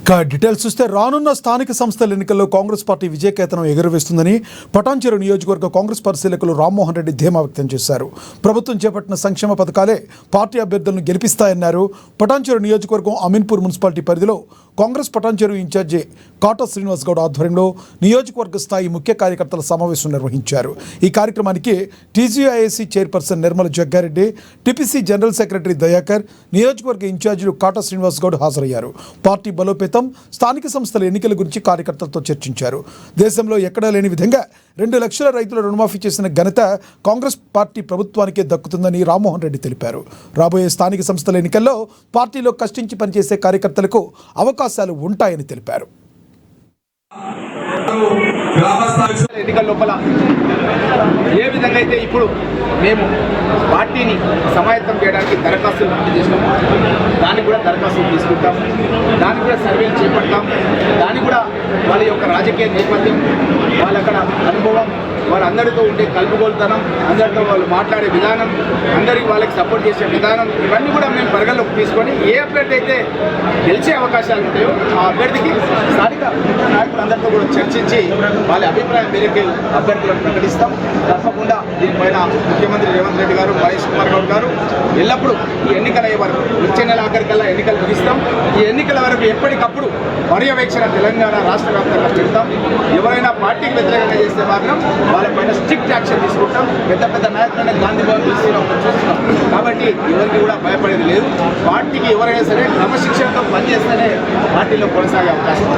Details చూస్తే రానున్న స్థానిక సంస్థల ఎన్నికల్లో కాంగ్రెస్ పార్టీ విజయకేతనం ఎగురవేస్తుందని పటాన్చెరు నియోజకవర్గ కాంగ్రెస్ పరిశీలకులు రామ్మోహన్ రెడ్డి ధీమా వ్యక్తం చేశారు. ప్రభుత్వం చేపట్టిన సంక్షేమ పథకాలే పార్టీ అభ్యర్థులను గెలిపిస్తాయన్నారు. పటాన్చెరు నియోజకవర్గం అమీన్పూర్ మున్సిపాలిటీ పరిధిలో కాంగ్రెస్ పటాన్చెరు ఇన్ఛార్జి కాటా శ్రీనివాస్ గౌడ్ ఆధ్వర్యంలో నియోజకవర్గ స్థాయి ముఖ్య కార్యకర్తల సమావేశం నిర్వహించారు. ఈ కార్యక్రమానికి TGIAC chairperson Nirmala Jaggareddy, TPC general secretary Dayakar, నియోజకవర్గ ఇన్ఛార్జీలు కాటా శ్రీనివాస్ గౌడ్ హాజరయ్యారు. పార్టీ బలోపేతం, స్థానిక సంస్థల ఎన్నికల గురించి కార్యకర్తలతో చర్చించారు. దేశంలో ఎక్కడా లేని విధంగా 2 లక్షల రైతుల రుణమాఫీ చేసిన ఘనత కాంగ్రెస్ పార్టీ ప్రభుత్వానికే దక్కుతుందని రామ్మోహన్ రెడ్డి తెలిపారు. రాబోయే స్థానిక సంస్థల ఎన్నికల్లో పార్టీలో కష్టించి పనిచేసే కార్యకర్తలకు అవకాశాలు ఉంటాయని తెలిపారు. ఎన్నికల లోపల ఏ విధంగా అయితే ఇప్పుడు మేము పార్టీని సమాయత్తం చేయడానికి దరఖాస్తులు పూర్తి చేసినాము, దానికి కూడా దరఖాస్తులు తీసుకుంటాం, దానికి కూడా సర్వేలు చేపడతాం, దానికి కూడా వాళ్ళ యొక్క రాజకీయ నేపథ్యం, వాళ్ళ అక్కడ అనుభవం, వాళ్ళందరితో ఉండే కలుపుగోలుతనం, అందరితో వాళ్ళు మాట్లాడే విధానం, అందరికీ వాళ్ళకి సపోర్ట్ చేసే విధానం, ఇవన్నీ కూడా మేము పరిగణలోకి తీసుకొని ఏ అభ్యర్థి అయితే గెలిచే అవకాశాలు ఉంటాయో ఆ అభ్యర్థికి స్థానిక నాయకులందరితో కూడా చర్చించి వాళ్ళ అభిప్రాయం మేరకు అభ్యర్థులను ప్రకటిస్తాం. తప్పకుండా దీనిపైన ముఖ్యమంత్రి రేవంత్ రెడ్డి గారు, మహేష్ కుమార్ గౌడ్ గారు ఎల్లప్పుడూ ఈ ఎన్నికల అయ్యే వరకు, వచ్చే నెల ఆఖరికల్లా ఎన్నికలు ముగిస్తాం. ఈ ఎన్నికల వరకు ఎప్పటికప్పుడు పర్యవేక్షణ తెలంగాణ రాష్ట్ర వ్యాప్తంగా పెడతాం. ఎవరైనా పార్టీకి వ్యతిరేకంగా చేస్తే మాత్రం వాళ్ళపైన స్ట్రిక్ట్ యాక్షన్ తీసుకుంటాం. పెద్ద పెద్ద నాయకులైన గాంధీ భవన్ చూస్తున్నాం. కాబట్టి ఎవరికి కూడా భయపడేది లేదు. పార్టీకి ఎవరైనా సరే క్రమశిక్షణతో పనిచేస్తేనే పార్టీలో కొనసాగే అవకాశం.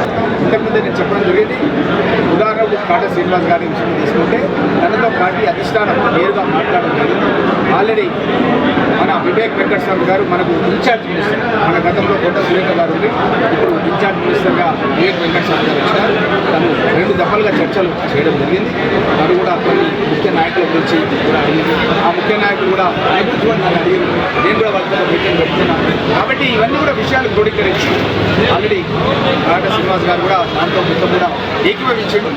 ఇంతకుముందే నేను చెప్పడం జరిగింది. ఉదాహరణకు కాటా శ్రీనివాస్ గారి విషయం తీసుకుంటే తనతో పార్టీ అధిష్టానం నేరుగా మాట్లాడడం జరిగింది. ఆల్రెడీ మన వివేక్ వెంకటస్వామి గారు మనకు ఇన్ఛార్జ్ మినిస్టర్, మన గతంలో కొండ సురేఖ గారు ఉంది, ఇప్పుడు ఇన్ఛార్జ్ మినిస్టర్గా వివేక్ వెంకటస్వామి గారు వచ్చినారు. తను 2 దఫలుగా చర్చలు చేయడం జరిగింది. వారు కూడా కొన్ని ముఖ్య నాయకుల గురించి కూడా అడిగింది. ఆ ముఖ్య నాయకులు కూడా నేర్చుకోండి నన్ను అడిగింది. నేను కూడా వాళ్ళతో మీటింగ్ పెడుతున్నాను. కాబట్టి ఇవన్నీ కూడా విషయాలు క్రోడీకరించి ఆల్రెడీ కాటా శ్రీనివాస్ గారు కూడా దాంతో మొత్తం కూడా ఏకీభవించాడు.